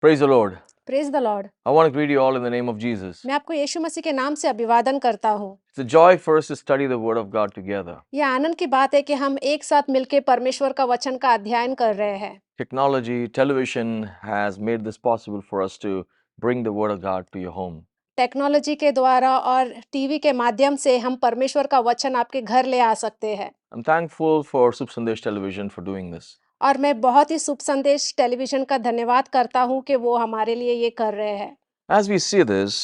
Praise the Lord. Praise the Lord. I want to greet you all in the name of Jesus. मैं आपको यीशु मसीह के नाम से अभिवादन करता हूँ। It's a joy for us to study the Word of God together. ये आनंद की बात है कि हम एक साथ मिलकर परमेश्वर का वचन का अध्ययन कर रहे हैं। Technology, television has made this possible for us to bring the Word of God to your home. Technology के द्वारा और टीवी के माध्यम से हम परमेश्वर का वचन आपके घर ले आ सकते हैं। I'm thankful for Subh Sandesh Television for doing this. और मैं बहुत ही शुभ संदेश टेलीविजन का धन्यवाद करता हूँ कि वो हमारे लिए ये कर रहे हैं। As we see this,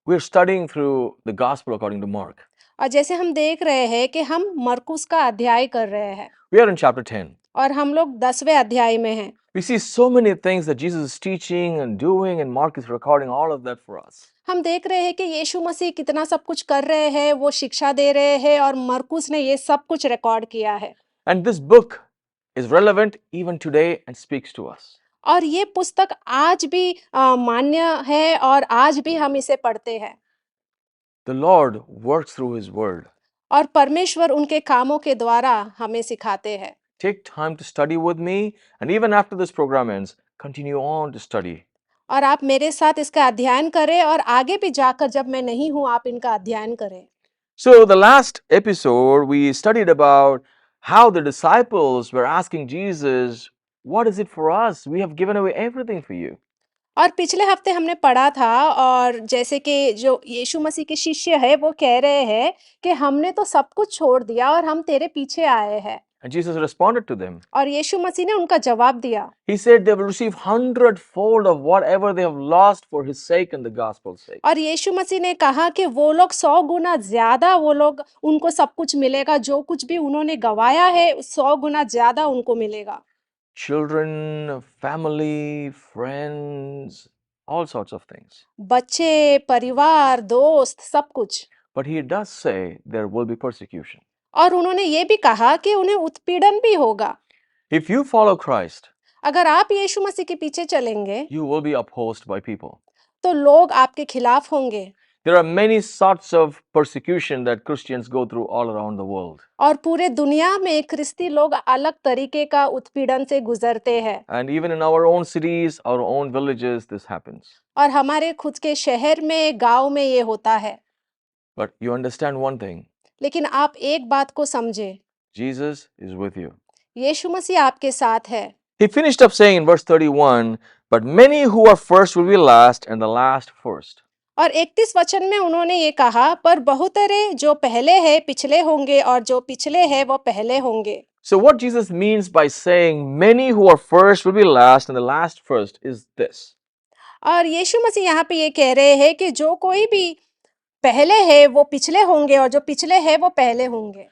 we're studying through the Gospel according to Mark. और जैसे हम देख रहे हैं कि हम मरकुस का अध्याय कर रहे हैं We are in chapter 10. और हम लोग 10वें अध्याय में हैं। We see so many things that Jesus is teaching and doing, and Mark is recording all of that for us. हम देख रहे हैं कि यीशु मसीह कितना सब कुछ कर रहे हैं, वो शिक्षा दे रहे हैं और मरकुस ने ये सब कुछ रिकॉर्ड किया है। And this book is relevant even today and speaks to us. और ये पुस्तक आज भी मान्य है और आज भी हम इसे पढ़ते हैं। The Lord works through His Word. और परमेश्वर उनके कामों के द्वारा हमें सिखाते हैं। Take time to study with me, and even after this program ends, continue on to study. और आप मेरे साथ इसका अध्ययन करें और आगे भी जाकर जब मैं नहीं हूँ आप इनका अध्ययन करें। So, the last episode we studied about how the disciples were asking Jesus, "What is it for us? We have given away everything for you." और पिछले हफ्ते हमने पढ़ा था और जैसे कि जो यीशु मसीह के शिष्य है वो कह रहे हैं कि हमने तो सब कुछ छोड़ दिया और हम तेरे पीछे आए हैं। And Jesus responded to them. और यीशु मसीह ने उनका जवाब दिया। He said they will receive 100-fold of whatever they have lost for His sake and the gospel's sake. और यीशु मसीह ने कहा कि वो लोग 100 गुना ज्यादा वो लोग उनको सब कुछ मिलेगा, जो कुछ भी उन्होंने गवाया है 100 गुना ज्यादा उनको मिलेगा। Children, family, friends, all sorts of things. बच्चे, परिवार, दोस्त, सब कुछ। But He does say there will be persecution. और उन्होंने ये भी कहा कि उन्हें उत्पीड़न भी होगा। If you follow Christ, अगर आप यीशु मसीह के पीछे चलेंगे you will be opposed by people. तो लोग आपके खिलाफ होंगे। There are many sorts of persecution that Christians go through all around the world. और पूरे दुनिया में ख्रिस्ती लोग अलग तरीके का उत्पीड़न से गुजरते हैं। And even in our own cities, our own villages, this happens. और हमारे खुद के शहर में, गांव में ये होता है। But you understand one thing, लेकिन आप एक बात को समझे, Jesus is with you. यीशु मसीह आपके साथ है। He finished up saying in verse 31, "But many who are first will be last, and the last first." और 31 वचन में उन्होंने ये कहा, पर बहुतरे जो पहले है पिछले होंगे और जो पिछले है वो पहले होंगे। So what Jesus means by saying many who are first will be last and the last first is this. और यीशु मसीह यहाँ पे ये कह रहे हैं कि जो कोई भी पहले है वो पिछले होंगे और जो पिछले है वो पहले होंगे।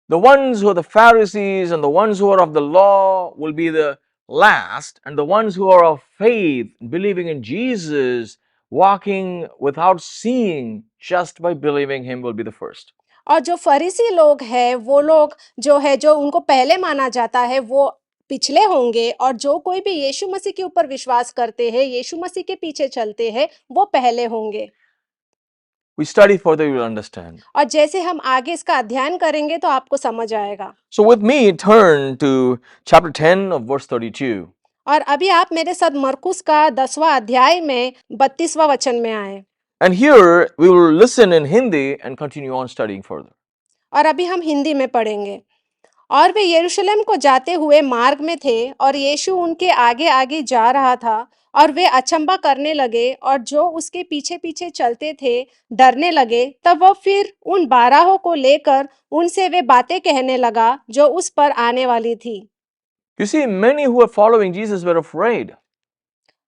The ones who are the Pharisees and the ones who are of the law will be the last, and the ones who are of faith, believing in Jesus, walking without seeing, just by believing Him, will be the first. और जो फरीसी लोग हैं वो लोग जो है जो उनको पहले माना जाता है वो पिछले होंगे और जो कोई भी यीशु मसीह के ऊपर विश्वास करते हैं, यीशु मसीह के पीछे चलते हैं, वो पहले होंगे। We study further, you will understand. और जैसे हम आगे इसका अध्ययन करेंगे तो आपको समझ आएगा। So with me, turn to chapter 10 of verse 32. और अभी आप मेरे साथ मरकुस का 10वां अध्याय में 32वां वचन में आए। And here we will listen in Hindi and continue on studying further. और अभी हम हिंदी में पढ़ेंगे। और वे यरूशलेम को जाते हुए मार्ग में थे और यीशु उनके आगे आगे जा रहा था और वे अचंभा करने लगे और जो उसके पीछे पीछे चलते थे डरने लगे। तब वह फिर उन 12 को लेकर उनसे वे बातें कहने लगा जो उस पर आने वाली थी। You see, many who were following Jesus were afraid.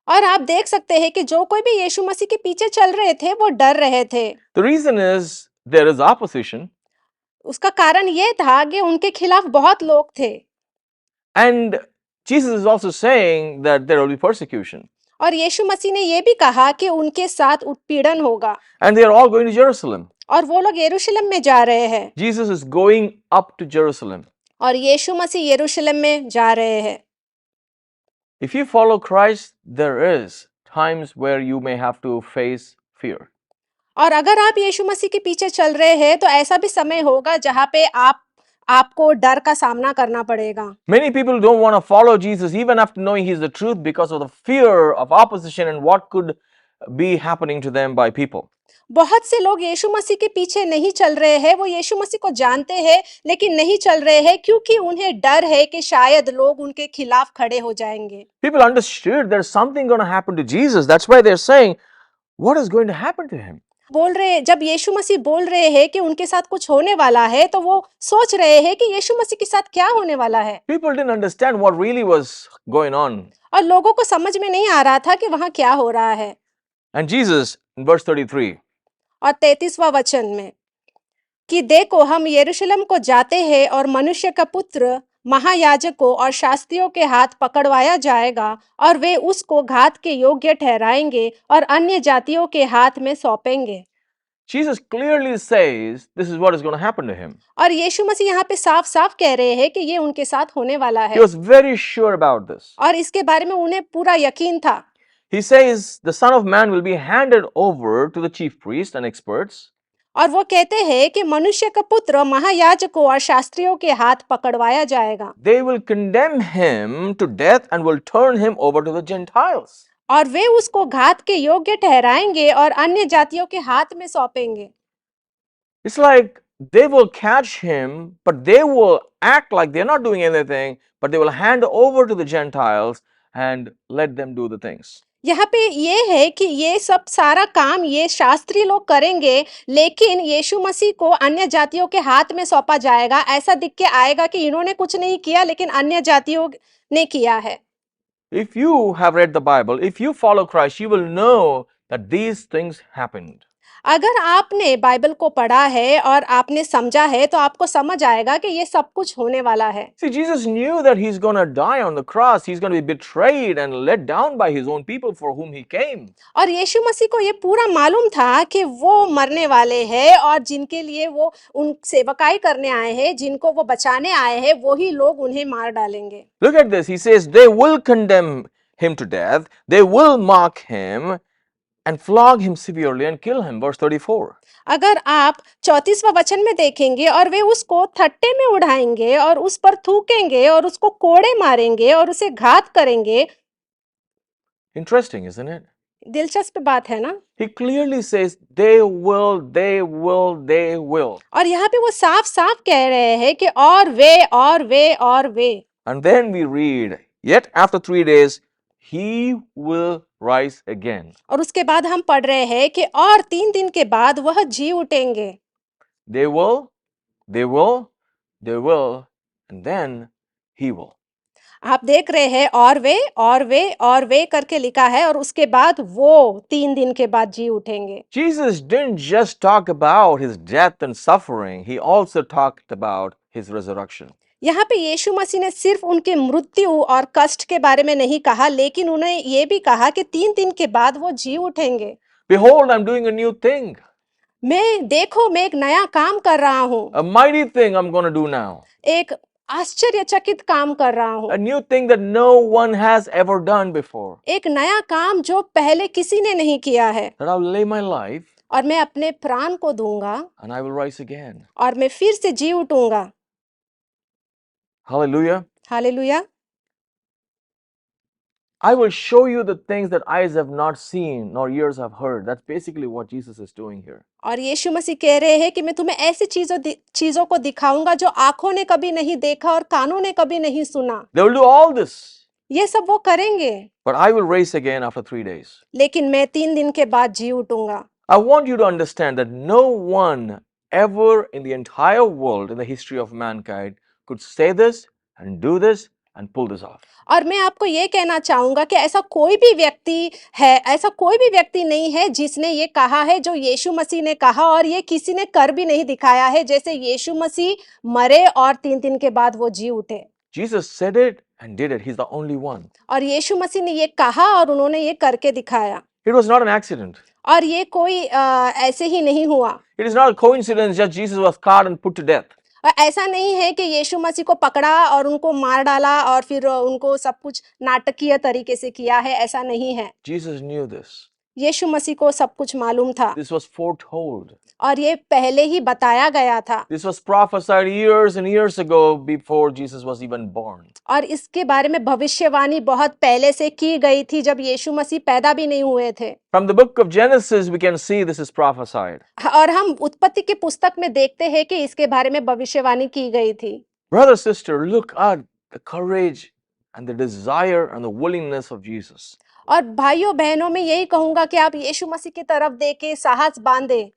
और आप देख सकते हैं कि जो कोई भी यीशु मसीह के पीछे चल रहे थे वो डर रहे थे। The reason is there is opposition, उसका कारण ये था कि उनके खिलाफ बहुत लोग थे। and Jesus is also saying that there will be persecution. और यीशु मसीह ने ये भी कहा कि उनके साथ उत्पीड़न होगा। And they are all going to Jerusalem. और वो लोग यरूशलेम में जा रहे हैं। Jesus is going up to Jerusalem. और यीशु मसीह यरूशलेम में जा रहे हैं। If you follow Christ, there is times where you may have to face fear. और अगर आप यीशु मसीह के पीछे चल रहे हैं तो ऐसा भी समय होगा जहाँ पे आप आपको डर का सामना करना पड़ेगा। Many people don't want to follow Jesus even after knowing he's the truth because of the fear of opposition and what could be happening to them by people. बहुत से लोग यीशु मसीह के पीछे नहीं चल रहे हैं, वो यीशु मसीह को जानते हैं लेकिन नहीं चल रहे हैं क्योंकि उन्हें डर है कि शायद लोग उनके खिलाफ खड़े हो जाएंगे। People understood there's something going to happen to Jesus. That's why they're saying, what is going to happen to him? बोल रहे, जब यीशु मसीह बोल रहे हैं कि उनके साथ कुछ होने वाला है, तो वो सोच रहे हैं कि यीशु मसीह के साथ क्या होने वाला है। People didn't understand what really was going on. और लोगों को समझ में नहीं आ रहा था कि वहां क्या हो रहा है। And Jesus, in verse 33, और 33वां वचन में कि देखो हम यरूशलेम को जाते हैं और मनुष्य का पुत्र महायाजकों और शास्त्रियों के हाथ पकड़वाया जाएगा और वे उसको घात के योग्य ठहराएंगे और अन्य जातियों के हाथ में सौंपेंगे। Jesus clearly says this is what is going to happen to him. और यीशु मसीह यहाँ पे साफ साफ कह रहे हैं कि ये उनके साथ होने वाला He है was very sure about this. और इसके बारे में उन्हें पूरा यकीन था। He says the Son of Man will be handed over to the chief priests and experts. और वो कहते हैं कि मनुष्य का पुत्र महायाजकों और शास्त्रियों के हाथ पकड़वाया जाएगा They will condemn him to death and will turn him over to the Gentiles. और वे उसको घात के योग्य ठहराएंगे और अन्य जातियों के हाथ में सौंपेंगे। It's like they will catch him, but they will act like they're not doing anything, but they will hand over to the Gentiles and let them do the things. यहाँ पे ये है कि ये सब सारा काम ये शास्त्री लोग करेंगे, लेकिन यीशु मसीह को अन्य जातियों के हाथ में सौंपा जाएगा। ऐसा दिख के आएगा कि इन्होंने कुछ नहीं किया लेकिन अन्य जातियों ने किया है। If you have read the Bible, if you follow Christ, you will know that these things happened. अगर आपने बाइबल को पढ़ा है और आपने समझा है तो आपको समझ आएगा कि ये सब कुछ होने वाला है। See, Jesus knew that he's going to die on the cross. He's going to be betrayed and let down by his own people for whom he came. और यीशु मसीह को ये पूरा मालूम था कि वो मरने वाले हैं और जिनके लिए वो उन सेवकाई करने आए हैं, जिनको वो बचाने आए हैं, वही लोग उन्हें मार डालेंगे। Look at this. He says, they will condemn him to death. They will mock him and flog him severely and kill him. Verse 34. अगर आप 34वां वचन में देखेंगे, और वे उसको थट्टे में उड़ाएंगे और उस पर थूकेंगे और उसको कोड़े मारेंगे और उसे घात करेंगे। Interesting, isn't it? दिलचस्प बात है ना। He clearly says, they will, they will, they will. और यहाँ पे वो साफ साफ कह रहे हैं कि और वे और वे और वे। And then we read, yet after 3 days, he will rise again. और उसके बाद हम पढ़ रहे हैं कि और 3 दिन के बाद वह जी उठेंगे। They will, they will, they will, and then he will. आप देख रहे हैं और वे और वे और वे करके लिखा है, और उसके बाद वो 3 दिन के बाद जी उठेंगे। Jesus didn't just talk about his death and suffering, he also talked about his resurrection. यहाँ पे यीशु मसीह ने सिर्फ उनके मृत्यु और कष्ट के बारे में नहीं कहा, लेकिन उन्हें ये भी कहा कि 3 दिन के बाद वो जी उठेंगे। Behold, I'm doing a new thing. देखो मैं एक नया काम कर रहा हूँ। A mighty thing I'm going to do now. एक आश्चर्यचकित काम कर रहा हूँ। A new thing that no one has ever done before. एक नया काम जो पहले किसी ने नहीं किया है। That I'll lay my life और मैं अपने प्राण को दूंगा and I will rise again. और मैं फिर से जी उठूंगा। Hallelujah. Hallelujah. I will show you the things that eyes have not seen nor ears have heard. That's basically what Jesus is doing here. और यीशु मसीह कह रहे हैं कि मैं तुम्हें ऐसी चीजों को दिखाऊंगा जो आंखों ने कभी नहीं देखा और कानों ने कभी नहीं सुना। They will do all this, ये सब वो करेंगे, but I will rise again after 3 days. लेकिन मैं 3 दिन के बाद जी उठूंगा। I want you to understand that no one ever in the entire world, in the history of mankind, could say this and do this and pull this off. और मैं आपको ये कहना चाहूंगा कि ऐसा कोई भी व्यक्ति नहीं है जिसने ये कहा है जो यीशु मसीह ने कहा, और ये किसी ने कर भी नहीं दिखाया है जैसे यीशु मसीह मरे और 3 दिन के बाद वो जी उठे। Jesus said it and did it. He's the only one. और यीशु मसीह ने ये कहा और उन्होंने ये करके दिखाया। It was not an accident. और ये कोई ऐसे ही नहीं हुआ। It is not a coincidence that Jesus was caught and put to death. और ऐसा नहीं है कि यीशु मसीह को पकड़ा और उनको मार डाला और फिर उनको सब कुछ नाटकीय तरीके से किया है, ऐसा नहीं है। Jesus knew this. यीशु मसीह को सब कुछ मालूम था This was foretold. और ये पहले ही बताया गया था This was prophesied years and years ago before Jesus was even born. और इसके बारे में भविष्यवाणी बहुत पहले से की गई थी जब यीशु मसीह पैदा भी नहीं हुए थे From the book of Genesis, we can see this is prophesied. और हम उत्पत्ति की पुस्तक में देखते हैं कि इसके बारे में भविष्यवाणी की गई थी Brother, sister, look at the courage and the desire and the willingness of Jesus. और भाइयों बहनों में यही कहूंगा कि आप यीशु मसीह की तरफ देके साहस बांधे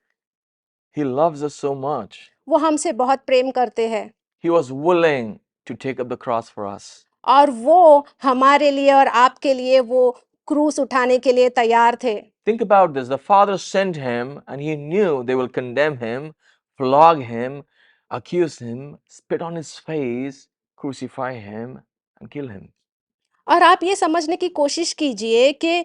He loves us so much. वो हमसे बहुत प्रेम करते हैं He was willing to take up the cross for us. और वो हमारे लिए और आपके लिए वो क्रूस उठाने के लिए तैयार थे Think about this. The Father sent him, and he knew they will condemn him, flog him, accuse him, spit on his face, crucify him, and kill him. और आप ये समझने की कोशिश कीजिए कि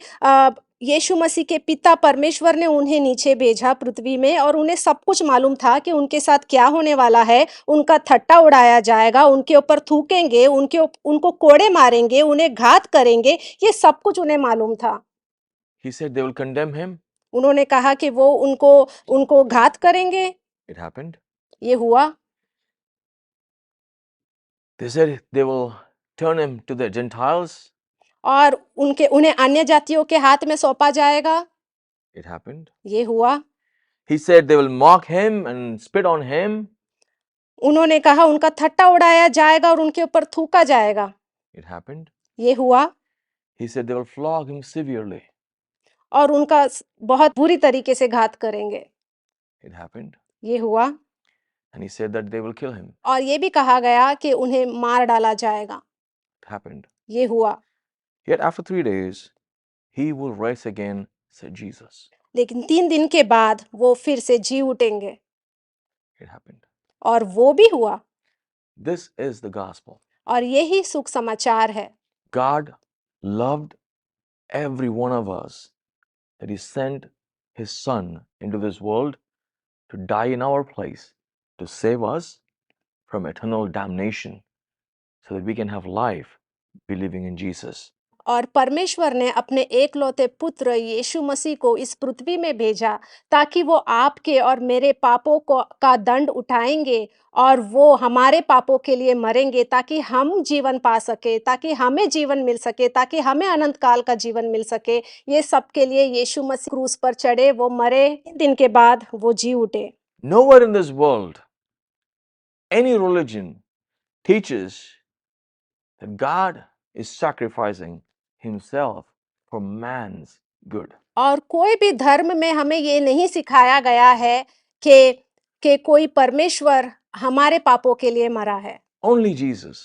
यीशु मसीह के पिता परमेश्वर ने उन्हें नीचे भेजा पृथ्वी में और उन्हें सब कुछ मालूम था कि उनके साथ क्या होने वाला है उनका ठट्टा उड़ाया जाएगा उनके ऊपर थूकेंगे उनको कोड़े मारेंगे उन्हें घात करेंगे ये सब कुछ उन्हें मालूम था He said they will condemn him. उन्होंने कहा कि वो उनको घात करेंगे It happened. ये हुआ They said they will turn him to the Gentiles. और उन्हें अन्य जातियों के हाथ में सौंपा जाएगा It happened. ये हुआ He said they will mock him and spit on him. उन्होंने कहा उनका ठट्टा उड़ाया जाएगा और उनके ऊपर थूका जाएगा It happened. ये हुआ He said they will flog him severely. और उनका बहुत बुरी तरीके से घात करेंगे It happened. ये हुआ And he said that they will kill him. और ये भी कहा गया कि उन्हें मार डाला जाएगा It happened. ये हुआ Yet after 3 days, he will rise again, said Jesus. लेकिन 3 दिन के बाद वो फिर से जी उठेंगे It happened. और वो भी हुआ This is the gospel. और यही सुख समाचार है God loved every one of us that he sent his son into this world to die in our place to save us from eternal damnation so that we can have life believing in Jesus. और परमेश्वर ने अपने एकलौते पुत्र यीशु मसीह को इस पृथ्वी में भेजा ताकि वो आपके और मेरे पापों का दंड उठाएंगे और वो हमारे पापों के लिए मरेंगे ताकि हम जीवन पा सके ताकि हमें जीवन मिल सके ताकि हमें अनंत काल का जीवन मिल सके ये सब के लिए यीशु मसीह क्रूस पर चढ़े वो मरे 3 दिन के बाद वो जी उठे Nowhere in this world, any religion teaches that God is sacrificing himself for man's good. और कोई भी धर्म में हमें ये नहीं सिखाया गया है कि कोई परमेश्वर हमारे पापों के लिए मरा है Only Jesus.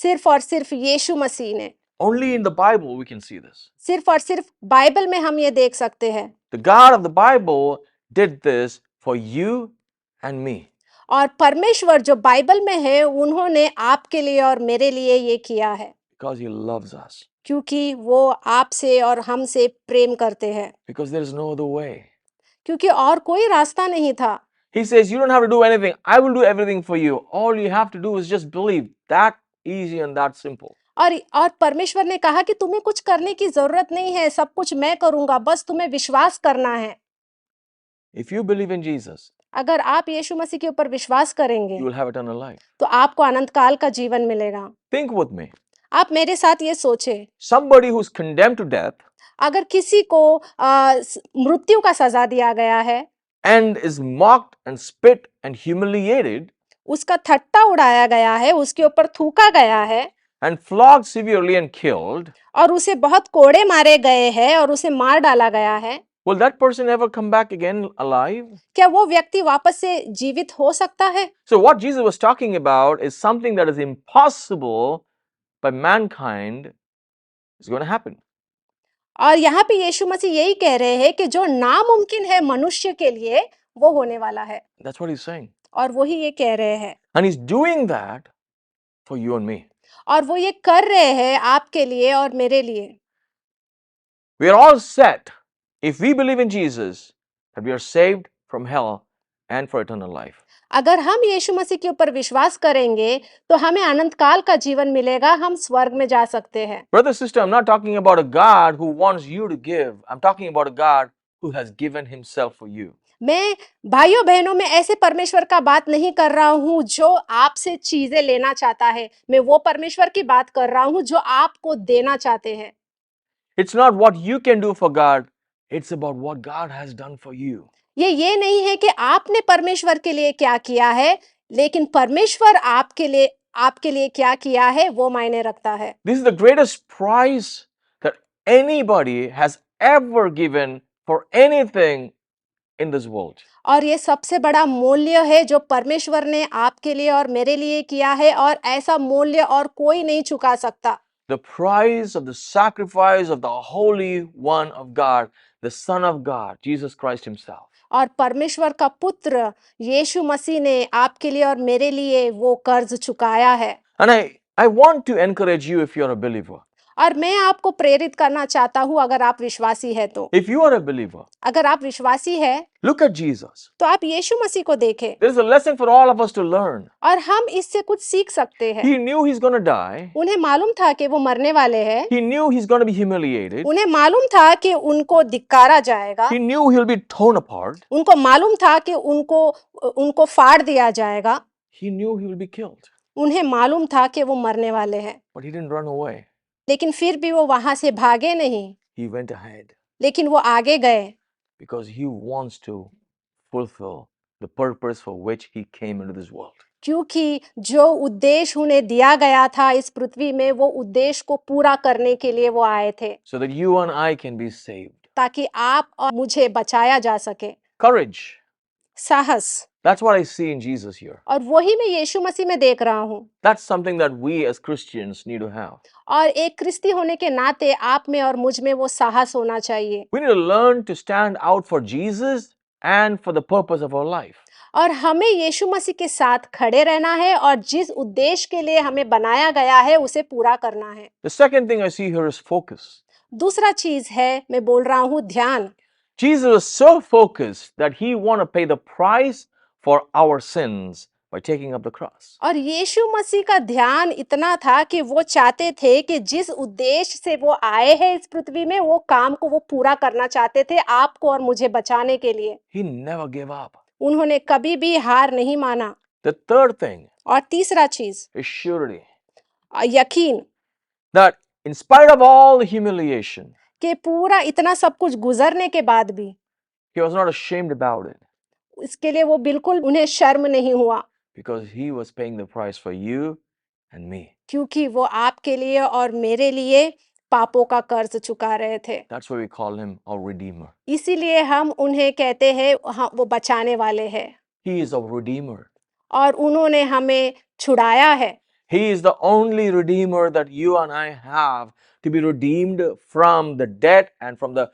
सिर्फ और सिर्फ यीशु मसीह ने Only in the Bible we can see this. सिर्फ और सिर्फ बाइबल में हम ये देख सकते हैं The God of the Bible did this for you and me. और परमेश्वर जो बाइबल में है उन्होंने आपके लिए और मेरे लिए ये किया है Because he loves us. क्योंकि वो आपसे और हमसे प्रेम करते हैं Because there is no other way. क्योंकि और कोई रास्ता नहीं था He says, you don't have to do anything. I will do everything for you. All you have to do is just believe. That easy and that simple. और परमेश्वर ने कहा कि तुम्हें कुछ करने की जरूरत नहीं है सब कुछ मैं करूंगा बस तुम्हें विश्वास करना है If you believe in Jesus, अगर आप यीशु मसीह के ऊपर विश्वास करेंगे you will have eternal life. तो आपको अनंत काल का जीवन मिलेगा Think with me. आप मेरे साथ ये सोचे Somebody who's condemned to death अगर किसी को मृत्यु का सजा दिया गया है and is mocked and spit and humiliated उसका ठट्टा उड़ाया गया है उसके ऊपर थूका गया है and flogged severely and killed, और उसे बहुत कोड़े मारे गए हैं और उसे मार डाला गया है will that person ever come back again alive? क्या वो व्यक्ति वापस से जीवित हो सकता है So what Jesus was talking about is something that is impossible by mankind is going to happen. और यहाँ पे यीशु मसीह यही कह रहे हैं कि जो नामुमकिन है मनुष्य के लिए वो होने वाला है That's what he's saying. और वही ये कह रहे हैं And he's doing that for you and me. और वो ये कर रहे हैं आपके लिए और मेरे लिए We are all set, if we believe in Jesus, that we are saved from hell and for eternal life. अगर हम यीशु मसीह के ऊपर विश्वास करेंगे तो हमें अनंत काल का जीवन मिलेगा, हम स्वर्ग में जा सकते हैं। Brother, sister, I'm not talking about a God who wants you to give. I'm talking about a God who has given himself for you. मैं भाइयों बहनों में ऐसे परमेश्वर का बात नहीं कर रहा हूँ जो आपसे चीजें लेना चाहता है। मैं वो परमेश्वर की बात कर रहा हूँ जो आपको देना चाहते हैं। It's not what you can do for God, it's about what God has done for you. ये नहीं है कि आपने परमेश्वर के लिए क्या किया है, लेकिन परमेश्वर आपके लिए क्या किया है वो मायने रखता है। This is the greatest prize that anybody has ever given for anything in this world. और ये सबसे बड़ा मूल्य है जो परमेश्वर ने आपके लिए और मेरे लिए किया है, और ऐसा मूल्य और कोई नहीं चुका सकता। The price of the sacrifice of the Holy One of God, the Son of God, Jesus Christ Himself. और परमेश्वर का पुत्र यीशु मसीह ने आपके लिए और मेरे लिए वो कर्ज चुकाया है। And I want to encourage you if you're a believer. और मैं आपको प्रेरित करना चाहता हूँ, अगर आप विश्वासी है तो, If you are a believer, अगर आप विश्वासी है look at Jesus. तो आप यीशु मसीह को देखें। There is a lesson for all of us to learn. और हम इससे कुछ सीख सकते हैं। He knew he's going to die. उन्हें मालूम था कि वो मरने वाले हैं। He knew he's going to be humiliated. उन्हें मालूम था कि उनको धिक्कारा जाएगा। He knew he'll be torn apart. उनको मालूम था कि उनको फाड़ दिया जाएगा। He knew he will be killed. उन्हें मालूम था कि वो मरने वाले हैं, But he didn't run away. लेकिन फिर भी वो वहां से भागे नहीं, He went ahead लेकिन वो आगे गए, because he wants to fulfill the purpose for which he came into this world. क्योंकि जो उद्देश्य उन्हें दिया गया था इस पृथ्वी में, वो उद्देश्य को पूरा करने के लिए वो आए थे, So that you and I can be saved. ताकि आप और मुझे बचाया जा सके। Courage. साहस, That's what I see in Jesus here. और वही मैं यीशु मसीह में देख रहा हूँ। That's something that we as Christians need to have. और एक क्रिस्ती होने के नाते आप में और मुझ में वो साहस होना चाहिए। We need to learn to stand out for Jesus and for the purpose of our life. और हमें यीशु मसीह के साथ खड़े रहना है, और जिस उद्देश्य के लिए हमें बनाया गया है उसे पूरा करना है। The second thing I see here is focus. दूसरा चीज है, मैं बोल रहा हूँ ध्यान। Jesus was so focused that he wanted to pay the price for our sins by taking up the cross. और यीशु मसीह का ध्यान इतना था कि वो चाहते थे कि जिस उद्देश्य से वो आए हैं इस पृथ्वी में, वो काम को वो पूरा करना चाहते थे, आपको और मुझे बचाने के लिए। He never gave up. उन्होंने कभी भी हार नहीं माना। The third thing और तीसरा चीज is surety. यकीन, That in spite of all the humiliation, कि पूरा इतना सब कुछ गुजरने के बाद भी he was not ashamed about it इसके लिए वो बिल्कुल उन्हें शर्म नहीं हुआ, because he was paying the price for you and me. क्योंकि वो आपके लिए और मेरे लिए पापों का कर्ज चुका रहे थे। That's why we call him our Redeemer. इसीलिए हम उन्हें कहते हैं हाँ, वो बचाने वाले हैं, He is our Redeemer. और उन्होंने हमें छुड़ाया है। He is the only Redeemer that you and I have to be redeemed from the debt and from the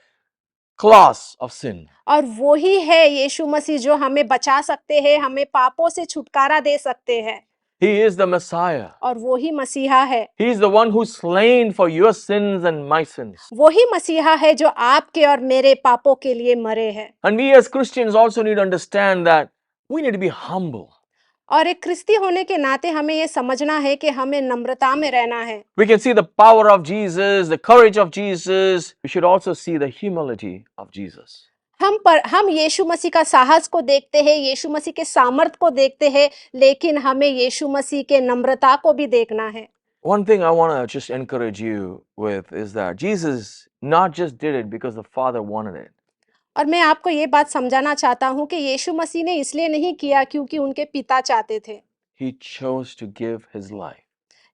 claws of sin. और वही है यीशु मसीह जो हमें बचा सकते हैं, हमें पापों से छुटकारा दे सकते हैं, He is the Messiah. और वही मसीहा है। He is the one who slain for your sins and my sins. वही मसीहा है जो आपके और मेरे पापों के लिए मरे हैं। And we as Christians also need to understand that we need to be humble. और एक क्रिस्ती होने के नाते हमें ये समझना है कि हमें नम्रता में रहना है। We can see the power of Jesus, the courage of Jesus. We should also see the humility of Jesus. हम यीशु मसीह का साहस को देखते हैं, यीशु मसीह के सामर्थ को देखते हैं, लेकिन हमें यीशु मसीह के नम्रता को भी देखना है। One thing I want to just encourage you with is that Jesus not just did it because the Father wanted it. और मैं आपको ये बात समझाना चाहता हूँ कि यीशु मसीह ने इसलिए नहीं किया क्योंकि उनके पिता चाहते थे, He chose to give his life.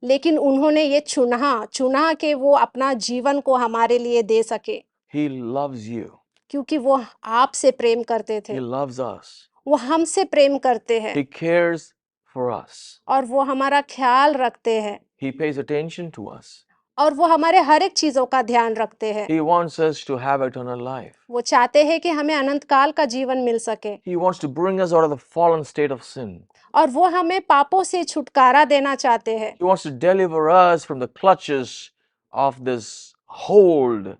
लेकिन उन्होंने ये चुना कि वो अपना जीवन को हमारे लिए दे सके, He loves you. क्योंकि वो आपसे प्रेम करते थे, He loves us. वो हमसे प्रेम करते हैं, He cares for us. और वो हमारा ख्याल रखते हैं, He pays attention to us. और वो हमारे हर एक चीजों का ध्यान रखते हैं। He wants us to have eternal life. वो चाहते हैं कि हमें अनंत काल का जीवन मिल सके, He wants to bring us out of the fallen state of sin. और वो हमें पापों से छुटकारा देना चाहते हैं। He wants to deliver us from the clutches of this hold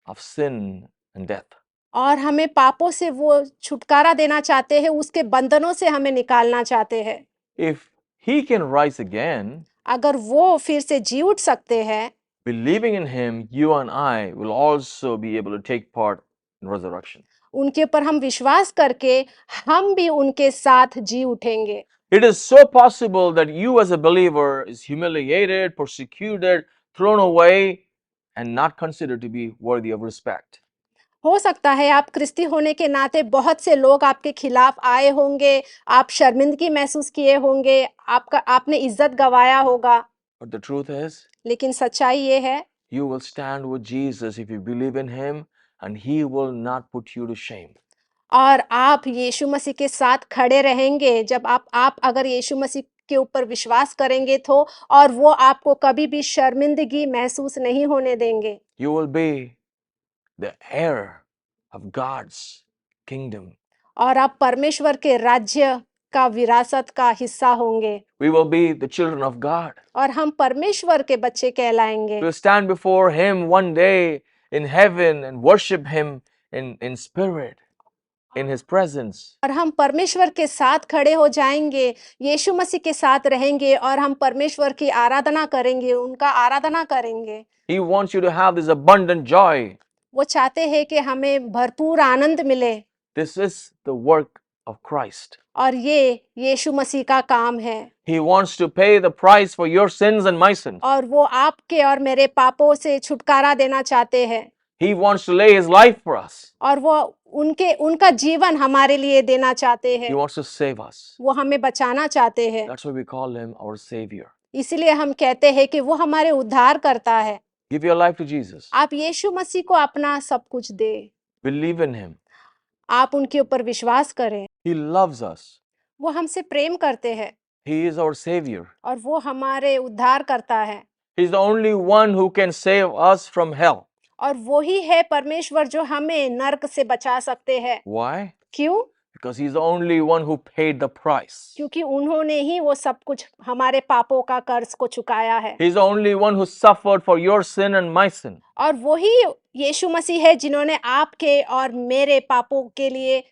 of sin and death. और हमें पापों से वो छुटकारा देना चाहते हैं, उसके बंधनों से हमें निकालना चाहते हैं। If he can rise again, अगर वो फिर से जी उठ सकते हैं, believing in him, you and I will also be able to take part in resurrection. उनके ऊपर हम विश्वास करके हम भी उनके साथ जी उठेंगे। It is so possible that you as a believer is humiliated, persecuted, thrown away, and not considered to be worthy of respect. हो सकता है आप क्रिस्ती होने के नाते बहुत से लोग आपके खिलाफ आए होंगे, आप शर्मिंदगी महसूस किए होंगे, आपने इज्जत गवाया होगा। But the truth is, लेकिन सच्चाई ये है, you will stand with Jesus if you believe in him, and he will not put you to shame. और आप यीशु मसीह के साथ खड़े रहेंगे जब आप अगर यीशु मसीह के ऊपर विश्वास करेंगे तो, और वो आपको कभी भी शर्मिंदगी महसूस नहीं होने देंगे। You will be the heir of God's kingdom. और आप परमेश्वर के राज्य का विरासत का हिस्सा होंगे। We will be the children of God. और हम परमेश्वर के बच्चे कहलाएंगे। We'll stand before him one day in heaven and worship him in spirit, in his presence. और हम परमेश्वर के साथ खड़े हो जाएंगे, यीशु मसीह के साथ रहेंगे और हम परमेश्वर की आराधना करेंगे, उनका आराधना करेंगे। He wants you to have this abundant joy. वो चाहते हैं कि हमें भरपूर आनंद मिले। This is the work of Christ. और ये यीशु मसीह का काम है। He wants to pay the price for your sins and my sins. और वो आपके और मेरे पापों से छुटकारा देना चाहते हैं। He wants to lay his life for us. और वो उनका जीवन हमारे लिए देना चाहते हैं। He wants to save us. वो हमें बचाना चाहते हैं। That's why we call him our Savior. इसीलिए हम कहते हैं कि वो हमारे उद्धार करता है। Give your life to Jesus. आप यीशु मसीह को अपना सब कुछ दे। Believe in him. आप उनके ऊपर विश्वास करें। He loves us. वो हमसे प्रेम करते हैं He is our Savior. और वो हमारे उद्धार करता है। He's the only one who can save us from hell. और वो ही है परमेश्वर जो हमें नरक से बचा सकते हैं। Why? क्यों? Because he's the only one who paid the price. क्योंकि उन्होंने ही वो सब कुछ हमारे पापों का कर्ज को चुकाया है। He's the only one who suffered for your sin and my sin. और वही यीशु मसीह है जिन्होंने आपके और मेरे पापों के लिए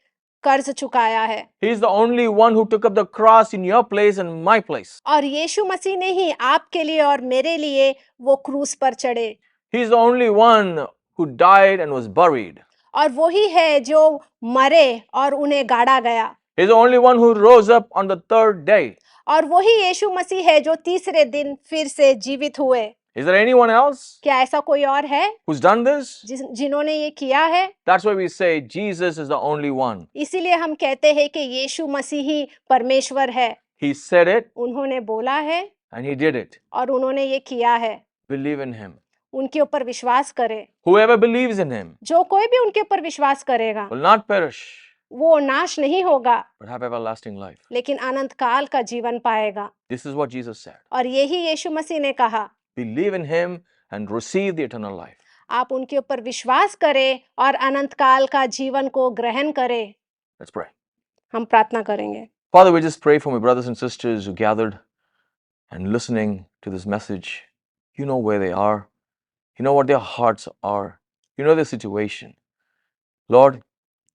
कर्ज चुकाया है। He's the only one who took up the cross in your place and my place. और यीशु मसीह ने ही आपके लिए और मेरे लिए वो क्रूस पर चढ़े। He's the only one who died and was buried. और वही है जो मरे और उन्हें गाड़ा गया। He's the only one who rose up on the third day. और वही यीशु मसीह है जो तीसरे दिन फिर से जीवित हुए। Is there anyone else क्या ऐसा कोई और है who's done this? जिन्होंने ये किया है? That's why we say Jesus is the only one. इसीलिए हम कहते हैं कि यीशु मसीह ही परमेश्वर है। He said it उन्होंने बोला है and he did it. और उन्होंने ये किया है। Believe in him. उनके ऊपर विश्वास करें। Whoever believes in him जो कोई भी उनके ऊपर विश्वास करेगा will not perish वो नाश नहीं होगा but have everlasting life. लेकिन अनंत काल का जीवन पाएगा। This is what Jesus said. और यही यीशु मसीह ने कहा। Believe in him and receive the eternal life. आप उनके ऊपर विश्वास करें और अनंत काल का जीवन को ग्रहण करें। Let's pray. हम प्रार्थना करेंगे। Father, we just pray for my brothers and sisters who gathered and listening to this message. You know where they are. You know what their hearts are. You know their situation. Lord,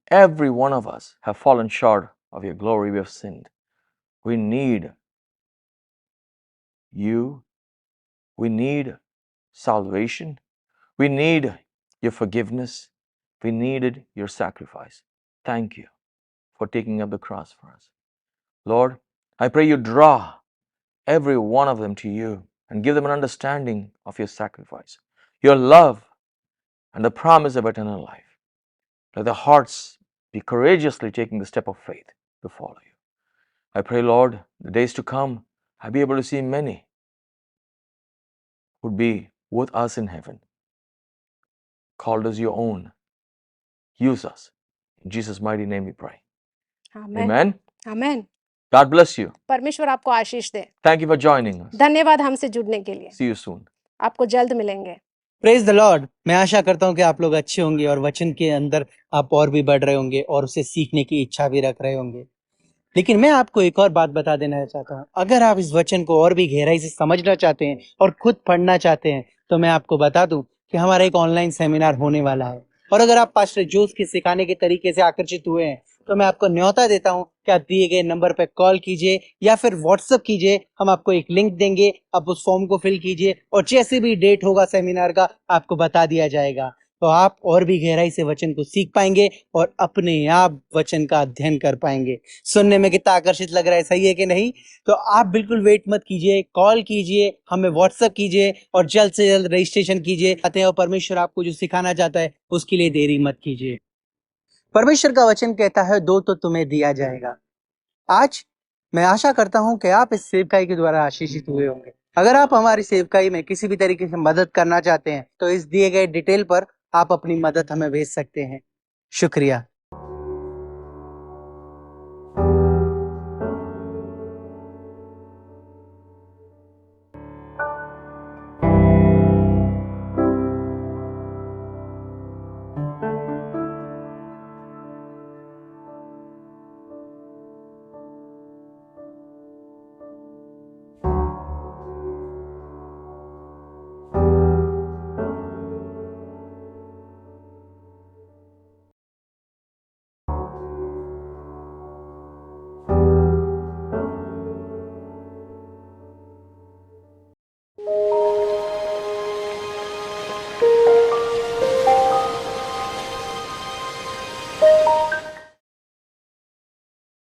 every one of us have fallen short of your glory. We have sinned. We need you. We need salvation. We need your forgiveness. We needed your sacrifice. Thank you for taking up the cross for us. Lord, I pray you draw every one of them to you and give them an understanding of your sacrifice, your love, and the promise of eternal life. Let their hearts be courageously taking the step of faith to follow you. I pray, Lord, the days to come, I'll be able to see many would be with us in heaven, called as your own. Use us. In Jesus' mighty name we pray. Amen. Amen. God bless you. परमेश्वर आपको आशीष दे। Thank you for joining us. धन्यवाद हमसे जुड़ने के लिए। See you soon. आपको जल्द मिलेंगे। Praise the Lord. मैं आशा करता हूँ कि आप लोग अच्छे होंगे और वचन के अंदर आप और भी बढ़ रहे होंगे और उसे सीखने की इच्छा भी रख रहे होंगे। लेकिन मैं आपको एक और बात बता देना चाहता हूँ, अगर आप इस वचन को और भी गहराई से समझना चाहते हैं और खुद पढ़ना चाहते हैं तो मैं आपको बता दूं कि हमारा एक ऑनलाइन सेमिनार होने वाला है। और अगर आप पास्टर जोस के सिखाने के तरीके से आकर्षित हुए हैं तो मैं आपको न्योता देता हूं कि आप दिए गए नंबर पर कॉल कीजिए या फिर व्हाट्सएप कीजिए। हम आपको एक लिंक देंगे, आप उस फॉर्म को फिल कीजिए और जैसे भी डेट होगा सेमिनार का आपको बता दिया जाएगा। तो आप और भी गहराई से वचन को सीख पाएंगे और अपने आप वचन का अध्ययन कर पाएंगे। सुनने में कितना आकर्षित लग रहा है, सही है कि नहीं? तो आप बिल्कुल वेट मत कीजिए, कॉल कीजिए, हमें व्हाट्सएप कीजिए और जल्द से जल्द रजिस्ट्रेशन कीजिए। आते हैं और परमेश्वर आपको जो सिखाना चाहता है उसके लिए देरी मत कीजिए। परमेश्वर का वचन कहता है, दो तो तुम्हें दिया जाएगा। आज मैं आशा करता हूं कि आप इस सेवकाई के द्वारा आशीषित हुए होंगे। अगर आप हमारी सेवकाई में किसी भी तरीके से मदद करना चाहते हैं तो इस दिए गए डिटेल पर आप अपनी मदद हमें भेज सकते हैं। शुक्रिया।